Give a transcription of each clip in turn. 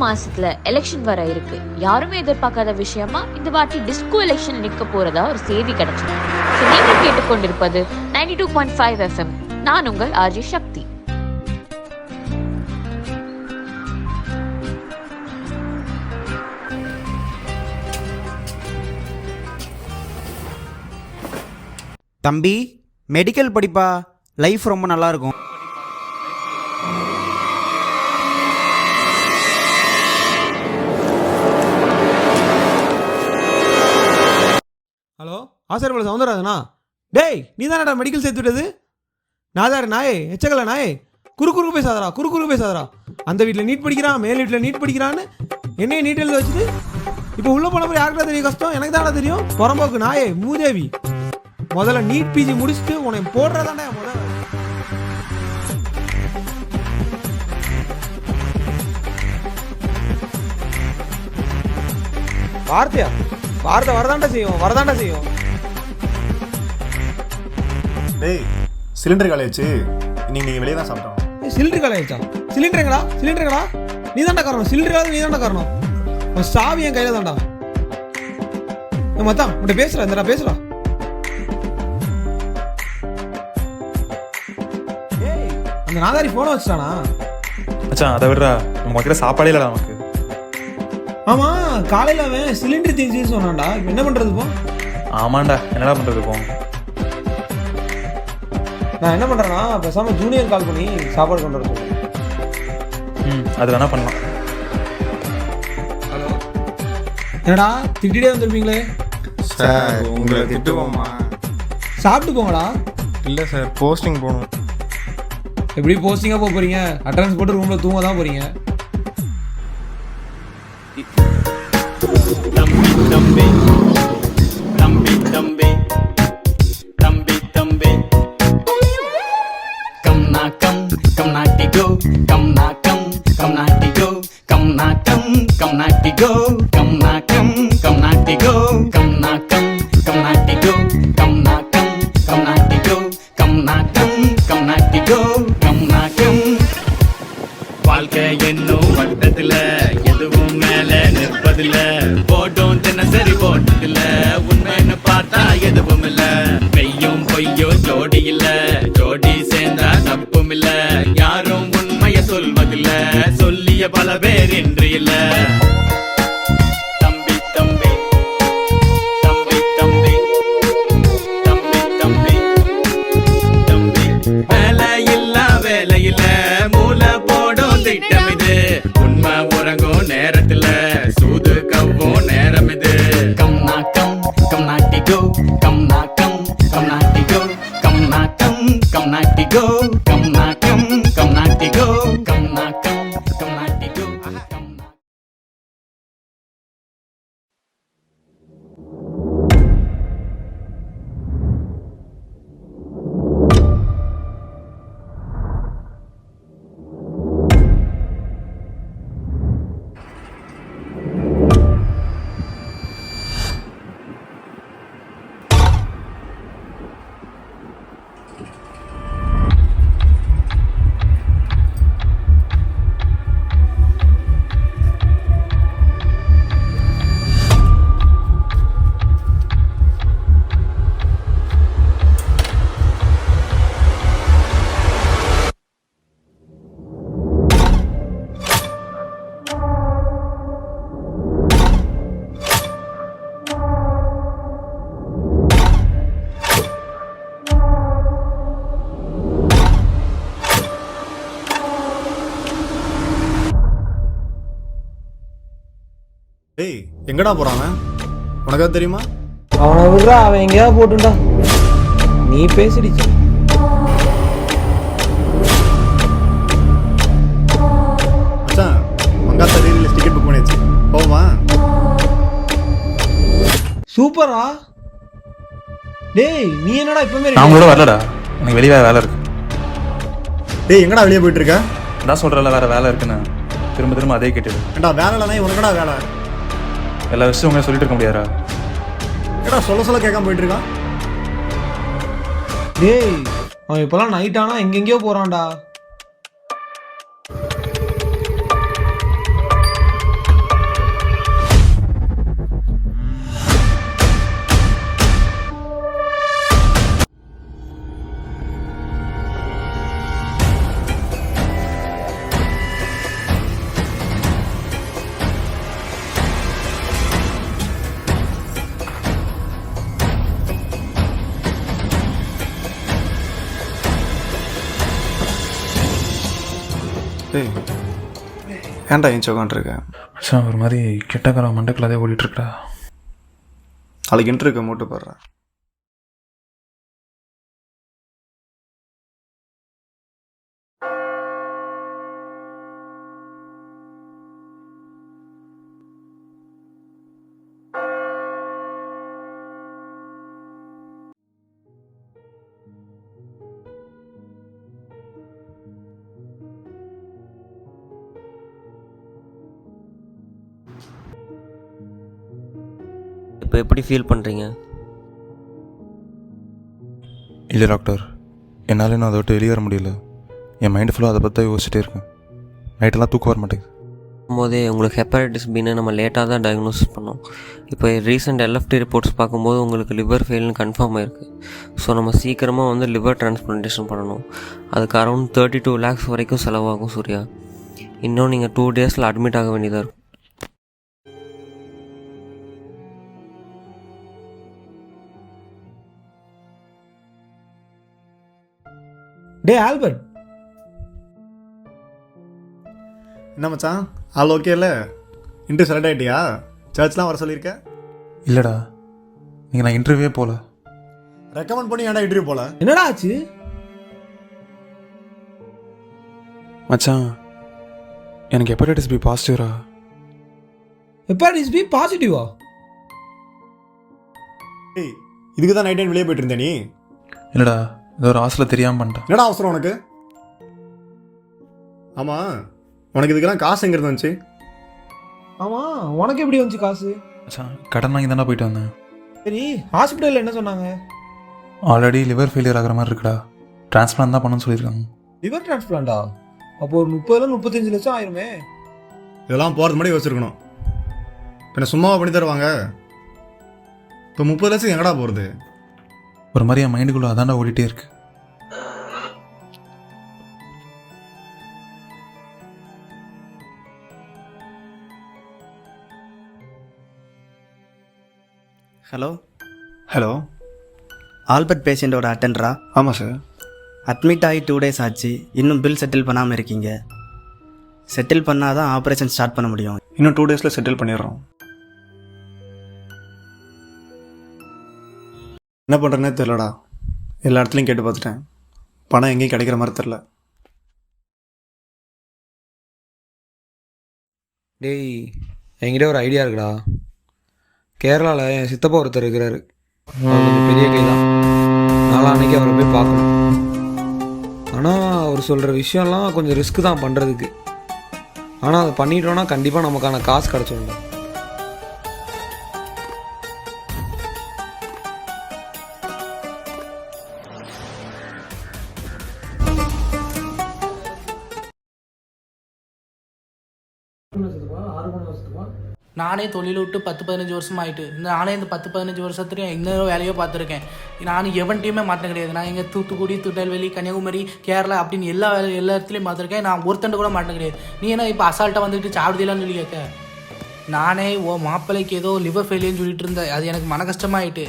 மாசத்துல எலெக்ஷன் வர இருக்கு. யாருமே எதிர்பார்க்காத விஷயமா இந்த வாட்டி டிஸ்கோ எலெக்ஷன் நிக்க போறதா ஒரு செய்தி கிடைச்சது. நீங்கள் கேட்டுக்கொண்டிருப்பது 92.5 FM. நான் உங்கள் ஆர்ஜி சக்தி. தம்பி, மெடிக்கல் படிப்பா, லைஃப் ரொம்ப நல்லா இருக்கும். ஹலோ, ஆசிரியர் சவுந்தரராஜனா? டேய், நீ தானடா மெடிக்கல் சேர்த்து விட்டது? நாதாரு நாயே, எச்சக்கல நாயே, குறுக்கு பேசாதரா. அந்த வீட்டில் நீட் படிக்கிறான், மேல் வீட்டில் நீட் படிக்கிறான்னு என்னைய நீட் எழுத வச்சுட்டு இப்போ உள்ள போன போய் யாருக்குடா தெரியும் கஷ்டம்? எனக்கு தானே தெரியும். புறம்போக்கு நாயே, மூதேவி. முதல்ல நீட் பிஜி முடிச்சுட்டு உன்னை போடுறதாண்டா முதல்ல. வார்த்தை வரதாண்டா செய்யும். டேய், சிலிண்டர் காலேஜ் இன்னைக்கு நீங்க வெளியே தான் சாப்பிட்டோம். சிலிண்டர் காலேஜா? சிலிண்டருங்களா? நீ தாண்டா காரணம். சிலிண்டர் நீ தாண்டா காரணம். உன் சாவி என் கையில தாண்டா. மச்சான் உன்கிட்ட பேசுறா. அந்த நாதாரி போன வச்சுட்டானா? மச்சான் அதை விடுறா, நம்ம வைக்கிற சாப்பாடே இல்லடா நமக்கு. ஆமா, காலையில அவன் சிலிண்டர் தீஞ்சின்னு சொன்னான்டா. என்ன பண்றது இப்போ? ஆமாண்டா, என்னடா பண்றது இப்போ? நான் என்ன பண்றேன்னா, பேசாம ஜூனியர் கால் பண்ணி சாப்பாடு கொண்டு வர சொல்லுங்க. அது வேணா பண்ணலாம். ஹலோ, என்னடா திட்டிகிட்டே வந்திருப்பீங்களே? சார், உங்களை திட்டுவோமா? சாப்பிட்டு போங்கடா. இல்லை சார், போஸ்டிங் போகணும். எப்படி போஸ்டிங்காக போக போறீங்க? அட்டெண்டன்ஸ் போட்டு ரூம்ல தூங்க தான் போறீங்க. வாழ்க்கை என்னும் வட்டத்துல எதுவும் மேல நிற்பதில்ல, போட்டும் தினசரி போட்டதில்ல, உண்மைன்னு பார்த்தா எதுவும் இல்ல, மெய்யும் பொய்யும் ஜோடி இல்ல, ஜோடி சேர்ந்தா தப்பும் இல்ல, யாரும் உண்மைய சொல்வதில்ல, சொல்லிய பல பேர் இன்று இல்ல. வேலையில்ல மூளை போடும் திட்டம் இது, உண்மை உறங்கும் நேரத்துல சூது கவ்வும் நேரம் இது. கம் நாட்டி கோ கம் நாட்டி கோ கம் நாட்டி கோ. டேய், எங்கடா போறாங்க? உனக்கா தெரியுமா? அவனை விடுறா, அவன் எங்கேயா போட்டுண்டா. நீ பேசிடுச்சு. மச்சான், மங்காத்தா ரீலில் டிக்கெட் புக் பண்ணியாச்சு, போவா? சூப்பரா. டேய், நீ என்னடா இப்பவே? நான் கூட வரலடா, எனக்கு வெளியே வேலை இருக்கு. டேய், எங்கடா வெளியே போயிட்டு இருக்க? நான் சொல்றல வேற வேலை இருக்குன்னு திரும்ப அதே கேட்டுது. ஏண்டா வேலை இல்லைனா உனக்கடா வேலை? எல்லா விஷயம் உங்க சொல்லிட்டு இருக்க முடியாதா? ஏடா சொல்ல கேட்காம போயிட்டு இருக்கான். டேய், அவன் இப்பெல்லாம் நைட் ஆனா எங்கெங்கயோ போறான்டா. டேய் ஏன்டா ஏன் உட்காந்துருக்க? மச்சான் ஒரு மாதிரி கெட்டக்கரா மண்டக்கில் அதே ஓடிட்டுருக்கா. நாளைக்கு இன்ட்ருக்க மூட்டு போடுறேன். இப்போ எப்படி ஃபீல் பண்ணுறீங்க? இல்லை டாக்டர், என்னால் இன்னும் அதை விட்டு வெளியே வர முடியல. என் மைண்டு ஃபுல்லாக அதை பற்றி யோசிச்சுட்டே இருக்கேன். நைட்டெல்லாம் தூக்கம் வர மாட்டேங்குது. போதே உங்களுக்கு ஹெப்படைட்டிஸ் பின்னு நம்ம லேட்டாக தான் டயக்னோசிஸ் பண்ணோம். இப்போ ரீசெண்ட் எல்எஃப்டி ரிப்போர்ட்ஸ் பார்க்கும்போது உங்களுக்கு லிவர் ஃபெயில்னு கன்ஃபார்ம் ஆயிருக்கு. ஸோ நம்ம சீக்கிரமாக வந்து லிவர் டிரான்ஸ்பிளான்டேஷன் பண்ணணும். அதுக்கு அரௌண்ட் 32 lakhs வரைக்கும் செலவாகும் சூர்யா. இன்னும் நீங்கள் 2 days அட்மிட் ஆக வேண்டியதாக இருக்கும். டே ஆல்பர்ட், என்ன மச்சான், ஆள் ஓகே இல்லை? Interview select ஆகிட்டியா? சர்ச்லாம் வர சொல்லியிருக்க? இல்லைடா, நீங்கள் நான் இன்டர்வியூவே போகல. ரெக்கமெண்ட் பண்ணி ஏன்டா இன்டர்வியூ போல? என்னடா ஆச்சு? மச்சான் எனக்கு ஹெப்படைட்டிஸ் பி பாசிட்டிவ்ரா. ஹெப்படைட்டிஸ் பி பாசிட்டிவா? டேய் இதுக்கு தான் நைட் டைம் வெளியே போயிட்டு இருந்தே நீ? இல்லைடா, ஏதோ ஒரு ஹாஸ்டலில் தெரியாமல் பண்ணிட்டேன். என்னடா அவசரம் உனக்கு? ஆமாம், உனக்கு இதுக்கெல்லாம் காசு எங்கிறது வந்துச்சு? ஆமாம், உனக்கு எப்படி வந்துச்சு காசு? மச்சான் கடன் வாங்கி தானே போயிட்டு வந்தேன். சரி, ஹாஸ்பிட்டலில் என்ன சொன்னாங்க? ஆல்ரெடி லிவர் ஃபெயிலியர் ஆகிற மாதிரி இருக்குடா, டிரான்ஸ்பிளான் தான் பண்ணணும்னு சொல்லியிருக்காங்க. லிவர் டிரான்ஸ்பிளான்டா? அப்போ ஒரு 30-35 லட்சம் ஆயிருமே. இதெல்லாம் போகிறது முன்னாடி யோசிச்சிருக்கணும். என்ன சும்மாவா பண்ணி தருவாங்க? இப்போ 30 லட்சம் எங்கடா போகிறது? ஒரு மாதிரி என் மைண்டுக்குள்ளே அதாண்டா ஓடிட்டே இருக்கு. ஹலோ ஹலோ, ஆல்பர்ட் பேஷண்ட்டோட அட்டெண்டரா? ஆமாம் சார். அட்மிட் ஆகி 2 days ஆச்சு, இன்னும் பில் செட்டில் பண்ணாமல் இருக்கீங்க. செட்டில் பண்ணால் தான் ஆப்ரேஷன் ஸ்டார்ட் பண்ண முடியும். இன்னும் 2 days செட்டில் பண்ணிடுறோம். என்ன பண்ணுறேன்னே தெரிலடா. எல்லா இடத்துலையும் கேட்டு பார்த்துட்டேன், பணம் எங்கேயும் கிடைக்கிற மாதிரி தெரில. டேய், என்கிட்ட ஒரு ஐடியா இருக்குடா. கேரளாவில் என் சித்தப்பா ஒருத்தர் இருக்கிறாரு. அவர் கொஞ்சம் பெரிய கை தான். நாளான்னைக்கு அவரை போய் பார்க்கணும். ஆனால் அவர் சொல்கிற விஷயம்லாம் கொஞ்சம் ரிஸ்க்கு தான் பண்ணுறதுக்கு. ஆனால் அதை பண்ணிட்டோன்னா கண்டிப்பாக நமக்கான காசு கிடச்சிடும். நானே தொழில் விட்டு 10-15 வருஷம் ஆகிட்டு. நானே இந்த 10-15 வருஷத்துலையும் இன்னொரு வேலையோ பார்த்துருக்கேன். நான் எவன்ட்டையுமே மாற்றம் கிடையாது. நான் இங்கே தூத்துக்குடி, திருநெல்வேலி, கன்னியாகுமரி, கேரளா அப்படின்னு எல்லா இடத்துலையும் பார்த்துருக்கேன். நான் ஒருத்தண்டு கூட மாற்றம் கிடையாது. நீ என்ன இப்போ அசால்ட்டாக வந்துட்டு சாப்பிடுதலான்னு சொல்லி கேட்க? நானே மாப்பிள்ளைக்கு ஏதோ லிவர் ஃபெயிலியர்னு சொல்லிட்டு இருந்தேன். அது எனக்கு மன கஷ்டமாயிட்டு.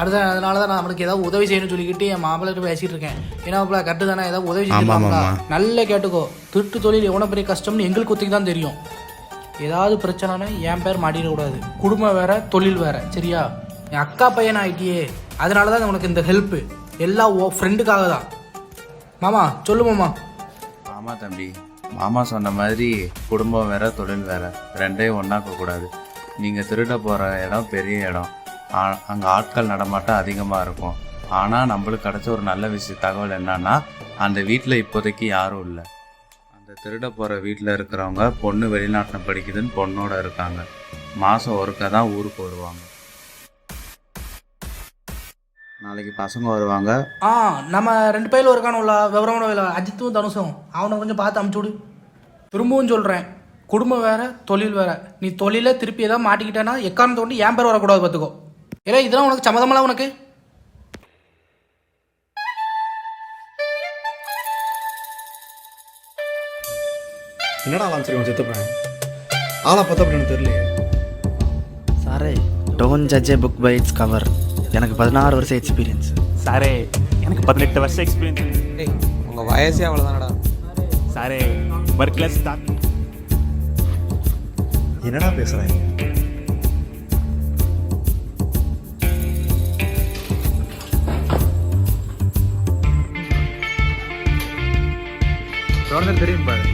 அதனால தான் நான் அவனுக்கு ஏதாவது உதவி செய்யணும்னு சொல்லிக்கிட்டு என் மாப்பிள்ளைகிட்ட பேசிகிட்டு இருக்கேன். ஏன்னா மாப்பிள்ள கரெக்டு தானே, ஏதாவது உதவி செய்யணும்னா நல்லா கேட்டுக்கோ. திருட்டு தொழில் எவ்வளோ பெரிய கஷ்டம்னு எங்களுக்கு ஒத்திக்கு தான் தெரியும். ஏதாவது பிரச்சனைனா என் பேர் மாட்டிடக்கூடாது. குடும்பம் வேற, தொழில் வேற, சரியா? என் அக்கா பையன் ஆகிட்டியே, அதனால தான் உனக்கு இந்த ஹெல்ப்பு எல்லாம் ஃப்ரெண்டுக்காக தான். மாமா சொல்லு மாமா. ஆமாம் தம்பி, மாமா சொன்ன மாதிரி குடும்பம் வேற, தொழில் வேற, ரெண்டையும் ஒன்றாக்கக்கூடாது. நீங்கள் திருட போகிற இடம் பெரிய இடம், அங்கே ஆட்கள் நடமாட்டம் அதிகமாக இருக்கும். ஆனால் நம்மளுக்கு கிடச்ச ஒரு நல்ல தகவல் என்னன்னா, அந்த வீட்டில் இப்போதைக்கு யாரும் இல்லை. அந்த திருட போகிற வீட்டில் இருக்கிறவங்க பொண்ணு வெளிநாட்டில் படிக்குதுன்னு பொண்ணோட இருக்காங்க. மாதம் ஒருக்கா தான் ஊருக்கு வருவாங்க. நாளைக்கு பசங்க வருவாங்க. நம்ம 2 பையில இருக்கானுல்ல, விவரமான வேலை, அஜித்தும் தனுஷும். அவனை கொஞ்சம் பார்த்து அமுச்சு விடு. திரும்பவும் சொல்கிறேன், குடும்பம் வேற, தொழில் வேற. நீ தொழில திருப்பி ஏதாவது மாட்டிக்கிட்டேன்னா எக்காரணத்தை கொண்டு என் பேர் வரக்கூடாது, பார்த்துக்கோ. ஏன்னா இதெல்லாம் உனக்கு சம்மதமெல்லாம் உனக்கு? என்னடா லான்ச் உன் செத்துப்பேன் ஆளா பார்த்தா அப்படின்னு தெரியலையே. சாரே, don't judge a book by its cover. எனக்கு 16 வருஷம் எக்ஸ்பீரியன்ஸ். சாரே, எனக்கு 18 வருஷம் எக்ஸ்பீரியன்ஸ். டேய், உங்கள் வயசே அவ்வளோதானடா. सारे वर्कलेस स्टाफ என்னடா பேசுகிறேன்? தெரியும் பாரு.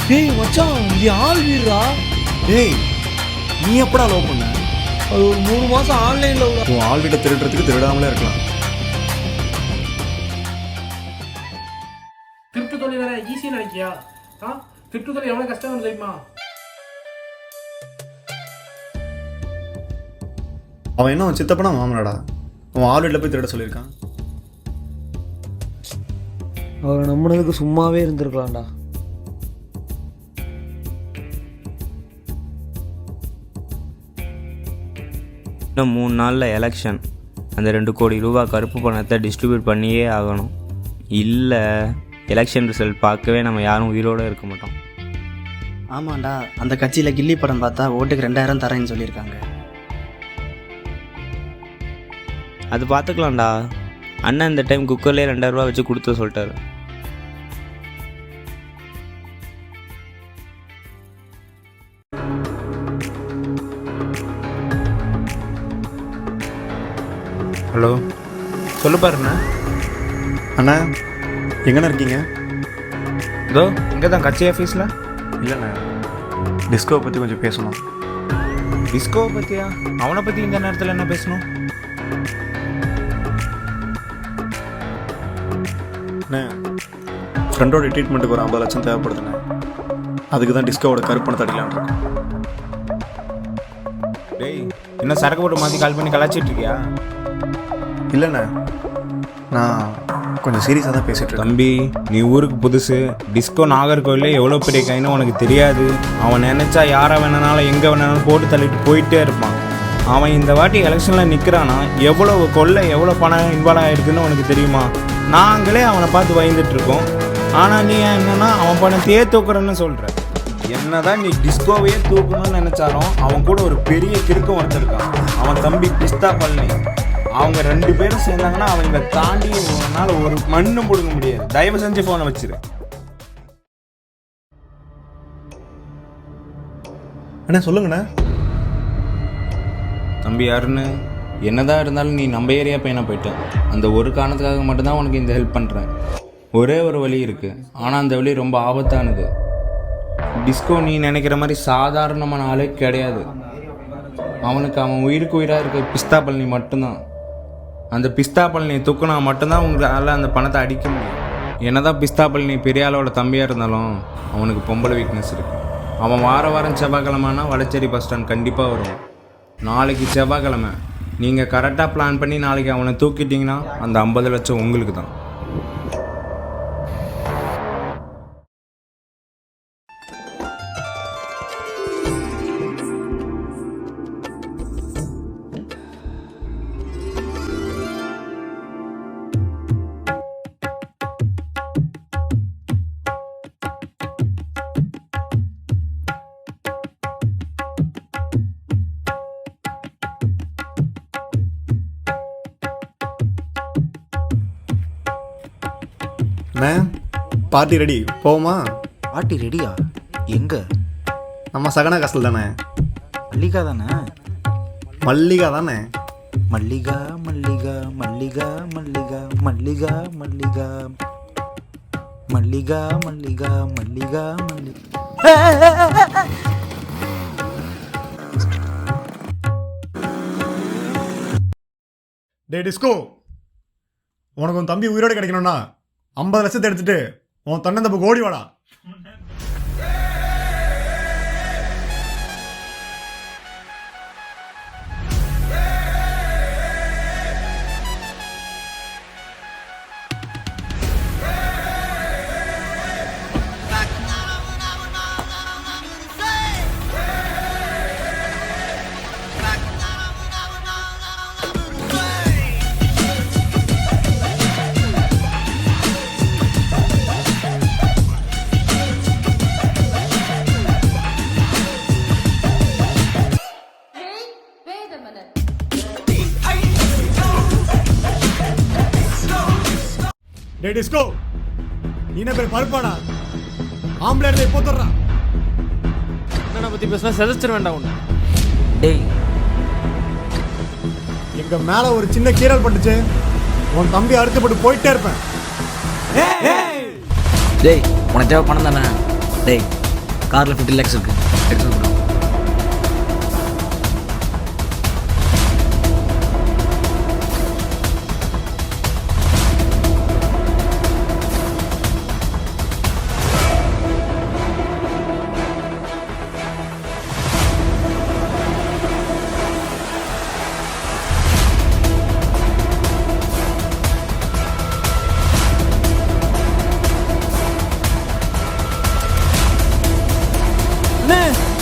டேய் மச்சான், இது ஆள் வீடுறா. டேய், நீ எப்படா லவ் பண்ண? அது ஒரு 3 மாசம் ஆன்லைன்ல உள்ள. உன் ஆள் வீட்டை திருடுறதுக்கு திருடாமலே இருக்கலாம். திருட்டு தொழில் வேற ஈஸியாக நினைக்கியா? திருட்டு தொழில் எவ்வளோ கஷ்டம் தெரியுமா? அவன் என்ன அவன் சித்தப்பனா மாமனாடா? அவன் ஆள் வீட்டில் போய் திருட சொல்லியிருக்கான். அவரை நம்பினதுக்கு சும்மாவே இருந்திருக்கலாம்டா. இன்னும் 3 நாளில் எலெக்ஷன். அந்த 2 கோடி ரூபா கருப்பு பணத்தை டிஸ்ட்ரிபியூட் பண்ணியே ஆகணும். இல்லை எலெக்ஷன் ரிசல்ட் பார்க்கவே நம்ம யாரும் உயிரோடு இருக்க மாட்டோம். ஆமாண்டா, அந்த கட்சியில் கில்லி படம் பார்த்தா ஓட்டுக்கு 2000 தரேன்னு சொல்லியிருக்காங்க. அது பார்த்துக்கலாம்டா. அண்ணன் இந்த டைம் குக்கர்லேயே 2000 ரூபா வச்சு கொடுத்து சொல்லிட்டாரு. ஹலோ, சொல்லு பாருண்ணா. அண்ணா, எங்கண்ணா இருக்கீங்க? இதோ இங்கே தான் கட்சி ஆஃபீஸில். இல்லைண்ணா, டிஸ்கோவை பற்றி கொஞ்சம் பேசணும். டிஸ்கோவை பற்றியா? அவனை பற்றி இந்த நேரத்தில் என்ன பேசணும்? அண்ணே, ஃப்ரெண்டோட ட்ரீட்மெண்ட்டுக்கு ஒரு 50 லட்சம் தேவைப்படுதுண்ணே. அதுக்கு தான் டிஸ்கோவோட கருப்பணத்தை அடிக்கலான்னு இருக்கோம். டேய், என்ன சரக்கு போட்டு மாற்றி கால் பண்ணி கலாச்சிட்டு இருக்கியா? இல்லைண்ணே, நான் கொஞ்சம் சீரியஸாக தான் பேசிகிட்டு இருக்கேன். தம்பி, நீ ஊருக்கு புதுசு. டிஸ்கோ நாகர்கோவிலே எவ்வளோ பெரிய கைன்னு உனக்கு தெரியாது. அவன் நினச்சா யாரை வேணாலும் எங்கே வேணாலும் போட்டு தள்ளிட்டு போயிட்டே இருப்பான். அவன் இந்த வாட்டி எலெக்ஷனில் நிற்கிறானா எவ்வளோ கொள்ளை எவ்வளோ பணம் இன்வால்வ் ஆகிருக்குன்னு உனக்கு தெரியுமா? நாங்களே அவனை பார்த்து பயந்துட்டு இருக்கோம். ஆனால் நீ என்னன்னா அவன் பணத்தையே தூக்குறன்னு சொல்கிற. என்னதான் நீ டிஸ்கோவையே தூக்கணும்னு நினச்சாலும் அவன் கூட ஒரு பெரிய கிறுக்கம் ஒருத்தருக்கான். அவன் தம்பி பிஸ்தா பழனி. அவங்க 2 பேரும் சேர்ந்தாங்கன்னா அவங்க தாண்டி உன்னால் ஒரு மண்ணும் பிடுங்க முடியாது. தயவு செஞ்சு ஃபோனை வச்சிரு. அண்ணா சொல்லுங்கண்ணே. தம்பி யாருன்னு என்னதான் இருந்தாலும் நீ நம்ம ஏரியா பையனாக போயிட்டேன். அந்த ஒரு காரணத்துக்காக மட்டும்தான் உனக்கு இந்த ஹெல்ப் பண்ணுறேன். ஒரே ஒரு வழி இருக்குது, ஆனால் அந்த வழி ரொம்ப ஆபத்தானது. டிஸ்கோ நீ நினைக்கிற மாதிரி சாதாரணமான ஆளே கிடையாது. அவனுக்கு அவன் உயிருக்கு உயிராக இருக்க பிஸ்தா பழனி மட்டும்தான். அந்த பிஸ்தா பழனியை தூக்குனா மட்டும்தான் உங்களால் அந்த பணத்தை அடிக்க முடியும். என்னதான் பிஸ்தா பழனி பெரிய ஆளோட தம்பியாக இருந்தாலும் அவனுக்கு பொம்பளை வீக்னஸ் இருக்குது. அவன் வாரம் செவ்வாய்க்கிழமைனா வடச்சேரி பஸ் ஸ்டாண்ட் கண்டிப்பாக வருவான். நாளைக்கு செவ்வாய்க்கிழமை நீங்கள் கரெக்டாக பிளான் பண்ணி நாளைக்கு அவனை தூக்கிட்டிங்கன்னா அந்த 50 லட்சம் உங்களுக்கு தான். அண்ணே, பார்ட்டி ரெடி, போவோமா? பார்ட்டி ரெடியா? எங்க? நம்ம சகனா காசில் தானே. மல்லிகா தானே? மல்லிகா தானே. மல்லிகா மல்லிகா மல்லிகா மல்லிகா மல்லிகா மல்லிகா மல்லிகா மல்லிகா மல்லிகா மல்லிகா டே டிஸ்கோ, உனக்கு உன் தம்பி உயிரோடு கிடைக்கணும்னா 50 லட்சத்தை எடுத்துட்டு உன் தன்னந்தப்புக்கு ஓடி வாடா. டே டிஸ்கோ, நீ என்ன பேர் பருப்பாடா? ஆம்பளை இடத்துல இப்போ தர்றா. என்னை பற்றி பேசினா செதச்சிட வேண்டாம் ஒன்று. டேய் எங்க மேல ஒரு சின்ன கீறல் பட்டுச்சு, உன் தம்பி அறுத்துப்பட்டு போயிட்டே இருப்பேன். டேய் உனக்கு தேவை பணம் தானே? டேய் காரில் 50 lakhs இருக்கு, எடுத்து கொடு.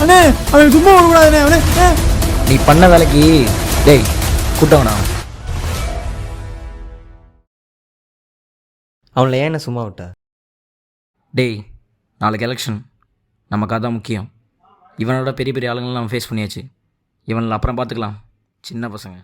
அண்ணே அவன் சும்மா விடக்கூடாதுண்ணே. அவனே நீ பண்ண வேலைக்கு டேய் கூட்டவனா? அவளை ஏன் என்ன சும்மா விட்டா? டேய் நாளைக்கு எலெக்ஷன், நமக்கு அதான் முக்கியம். இவனோட பெரிய பெரிய ஆளுங்களாம் நம்ம ஃபேஸ் பண்ணியாச்சு. இவனில் அப்புறம் பார்த்துக்கலாம், சின்ன பசங்க.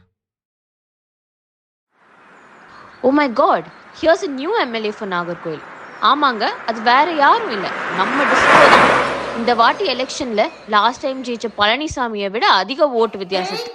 Oh my god, here's a new MLA for Nagercoil. ஆமாங்க, அது வேற யாரும் இல்லை, நம்ம டிஸ்கோ தான். இந்த வாட்டி எலெக்ஷன்ல லாஸ்ட் டைம் ஜெயிச்ச பழனிசாமியை விட அதிக ஓட்டு வித்தியாசத்து